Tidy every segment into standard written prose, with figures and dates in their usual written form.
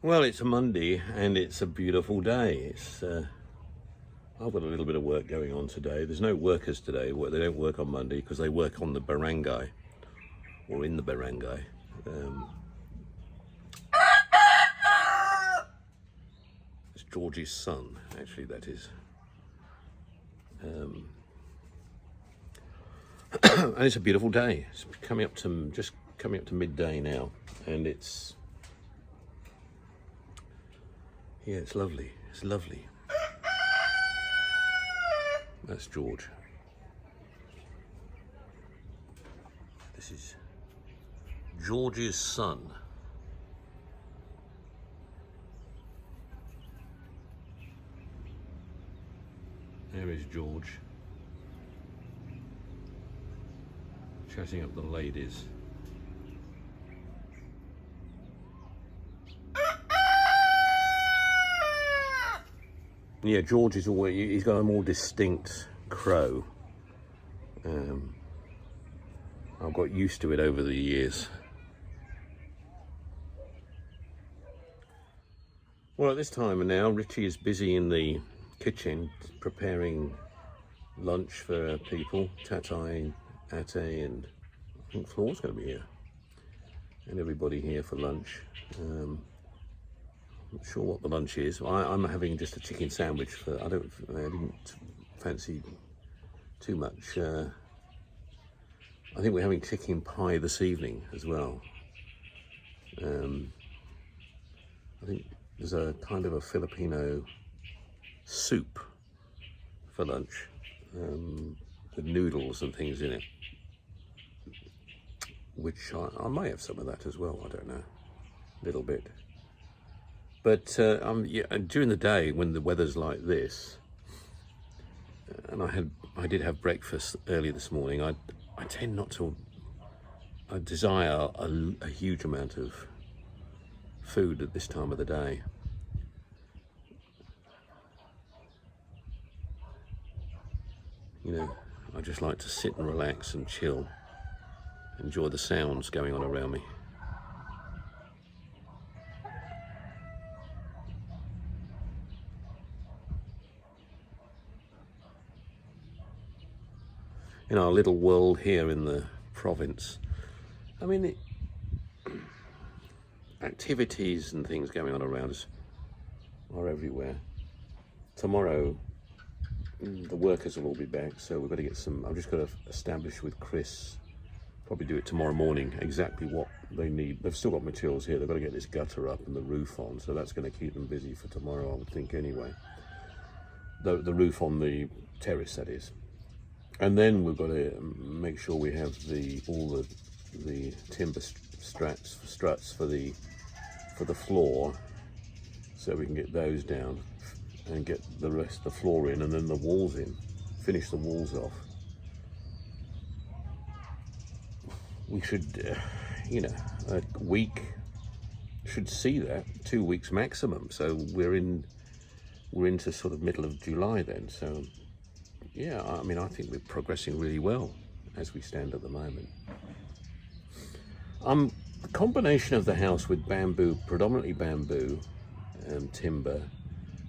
Well, it's a Monday and it's a beautiful day. I've got a little bit of work going on today. There's no workers today. They don't work on Monday because they work on the barangay or in the barangay. It's George's son, actually, that is. And it's a beautiful day. It's just coming up to midday now, and it's lovely. It's lovely. That's George. This is George's son. There is George, chatting up the ladies. Yeah, George is he's got a more distinct crow. I've got used to it over the years. Well, at this time now, Richie is busy in the kitchen preparing lunch for people. Tatai, Ate, and I think Floor's going to be here. And everybody here for lunch. Not sure what the lunch is. I'm having just a chicken sandwich. I didn't fancy too much. I think we're having chicken pie this evening as well. I think there's a kind of a Filipino soup for lunch with noodles and things in it, which I may have some of that as well. I don't know, a little bit. But during the day when the weather's like this, and I did have breakfast early this morning. I tend not to. I desire a huge amount of food at this time of the day. You know, I just like to sit and relax and chill, enjoy the sounds going on around me. In our little world here in the province, I mean, activities and things going on around us are everywhere. Tomorrow, the workers will all be back, so we've got to get some. I've just got to establish with Chris, probably do it tomorrow morning, exactly what they need. They've still got materials here. They've got to get this gutter up and the roof on, so that's going to keep them busy for tomorrow, I would think, anyway. The roof on the terrace, that is. And then we've got to make sure we have all the timber struts for the floor, so we can get those down and get the rest of the floor in, and then the walls in. Finish the walls off. We should, a week should see that. 2 weeks maximum. So we're into sort of middle of July then. So. Yeah, I mean, I think we're progressing really well as we stand at the moment. The combination of the house with bamboo, predominantly bamboo and timber,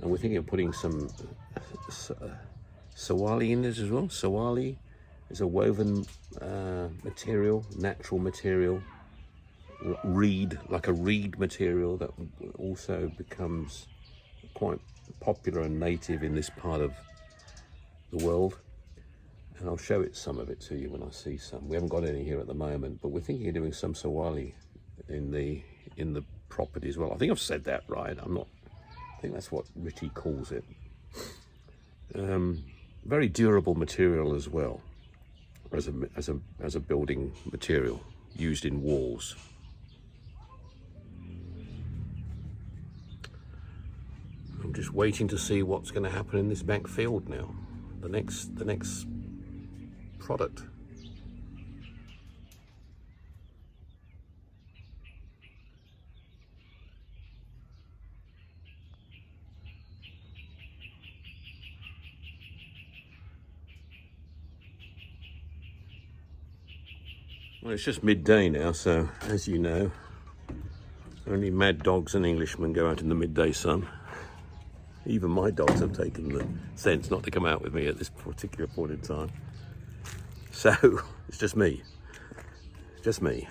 and we're thinking of putting some sawali in this as well. Sawali is a woven material, natural material, like a reed material that also becomes quite popular and native in this part of the world, and I'll show some of it to you when I see some. We haven't got any here at the moment, but we're thinking of doing some sawali in the property as well. I think I've said that right. I think that's what Richie calls it. Very durable material as well, as a building material used in walls. I'm just waiting to see what's going to happen in this back field now. The next product. Well, it's just midday now, so as you know, Only mad dogs and Englishmen go out in the midday sun. Even my dogs have taken the sense not to come out with me at this particular point in time. So, it's just me. Just me.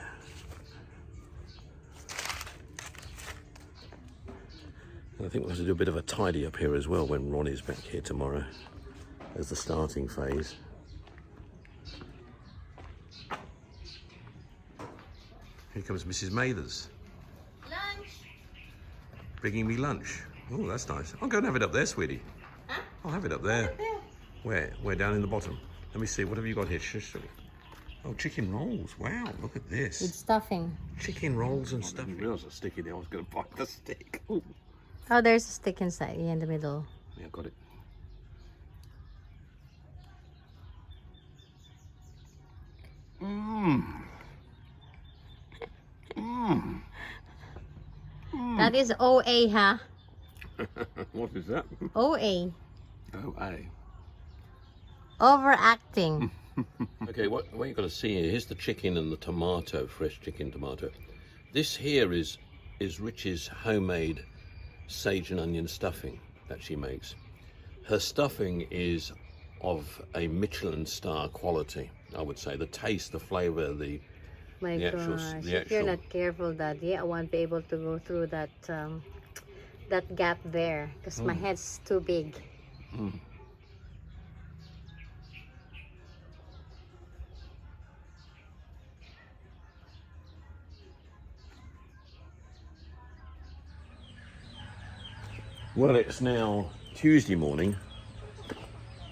And I think we'll have to do a bit of a tidy up here as well when Ronnie's back here tomorrow as the starting phase. Here comes Mrs. Mathers. Lunch. Bringing me lunch. Oh, that's nice. I'll go and have it up there, sweetie. Huh? I'll have it up there. Where? Where? Down in the bottom. Let me see. What have you got here? Shush. Oh, chicken rolls. Wow, look at this. With stuffing. Chicken rolls and stuff. I didn't realise I was sticking there. I was going to bite the stick. Ooh. Oh, there's a stick inside, yeah, in the middle. Yeah, got it. That is OA, huh? What is that? OA. Oh, A. Overacting. Okay, what you've got to see here, here's the chicken and the tomato, fresh chicken tomato. This here is Rich's homemade sage and onion stuffing that she makes. Her stuffing is of a Michelin star quality, I would say. The taste, the flavour, My the actual- gosh, the if you're actual- not careful, Daddy, I won't be able to go through that that gap there because my head's too big. Well, it's now Tuesday morning.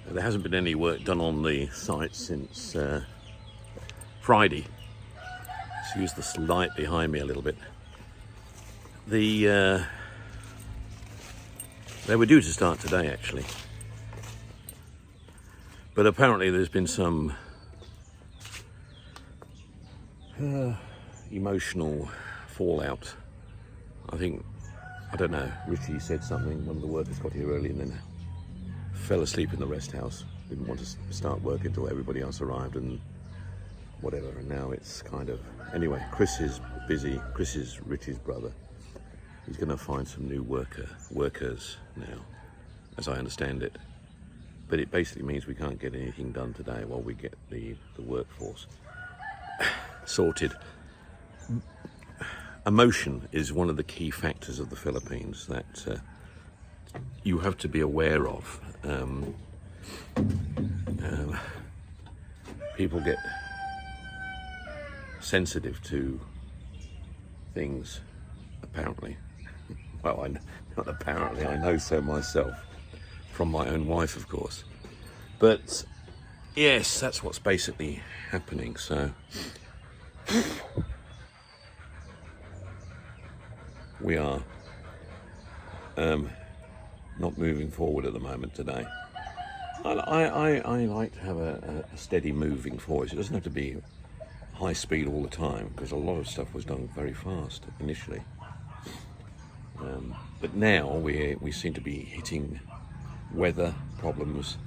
There hasn't been any work done on the site since Friday. Excuse the light behind me a little bit. They were due to start today, actually. But apparently there's been some emotional fallout. I don't know, Richie said something, one of the workers got here early and then fell asleep in the rest house. Didn't want to start work until everybody else arrived and whatever. And now it's kind of... Anyway, Chris is busy. Chris is Richie's brother. He's going to find some new workers now, as I understand it. But it basically means we can't get anything done today while we get the workforce sorted. Emotion is one of the key factors of the Philippines that you have to be aware of. People get sensitive to things, apparently. Well, not apparently, I know so myself, from my own wife, of course. But yes, that's what's basically happening, so... We are not moving forward at the moment today. I like to have a steady moving forward. It doesn't have to be high speed all the time because a lot of stuff was done very fast initially. But now we seem to be hitting weather problems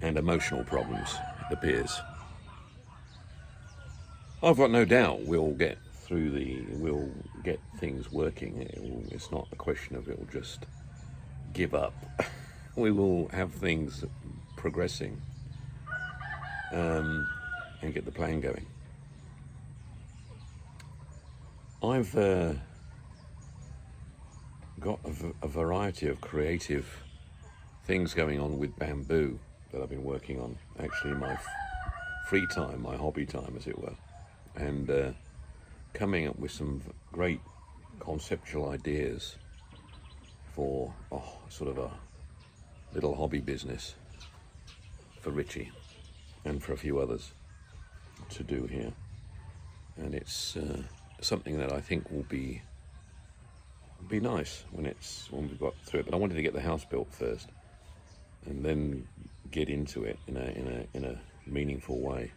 and emotional problems, it appears. I've got no doubt we'll get things working. It's not a question of it'll just give up. We will have things progressing and get the plan going. I've got a variety of creative things going on with bamboo that I've been working on, actually in my free time, my hobby time as it were, and coming up with some great conceptual ideas for sort of a little hobby business for Richie and for a few others to do here. And it's something that I think will be nice when we've got through it. But I wanted to get the house built first and then get into it in a meaningful way.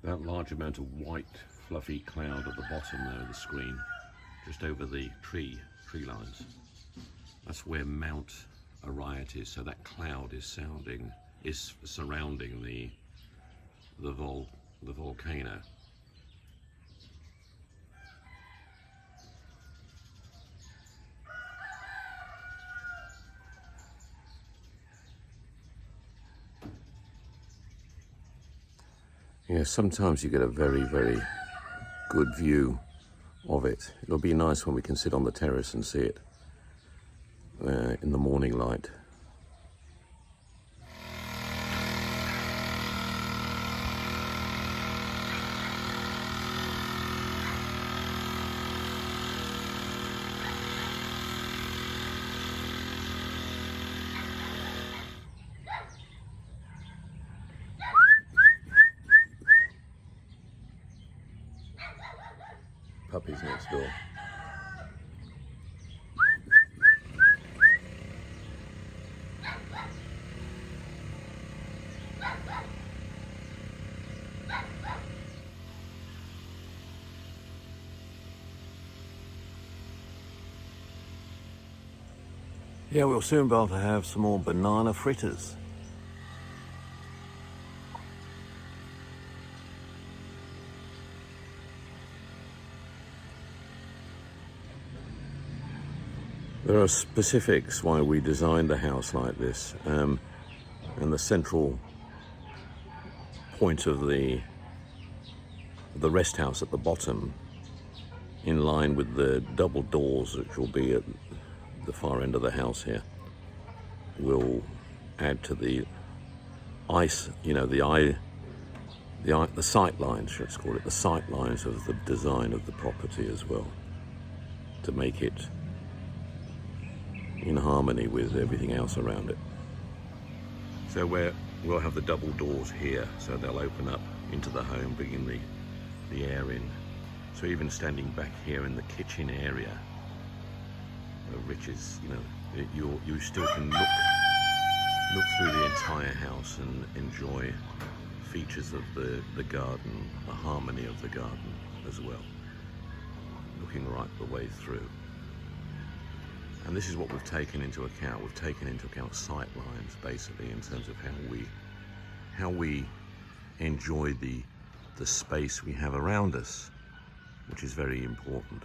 That large amount of white fluffy cloud at the bottom there of the screen, just over the tree lines, that's where Mount Arayat is. So that cloud is surrounding the volcano. Yeah, sometimes you get a very, very good view of it. It'll be nice when we can sit on the terrace and see it in the morning light. Puppies next door. Yeah, we'll soon be able to have some more banana fritters. There are specifics why we designed a house like this, and the central point of the rest house at the bottom, in line with the double doors which will be at the far end of the house here, will add to the the sight lines, let's call it, the sight lines of the design of the property as well, to make it in harmony with everything else around it. So we'll have the double doors here, so they'll open up into the home, bringing the air in. So even standing back here in the kitchen area, Rich's, you still can look through the entire house and enjoy features of the garden, the harmony of the garden as well, looking right the way through. And this is what we've taken into account. We've taken into account sight lines, basically, in terms of how we enjoy the space we have around us, which is very important.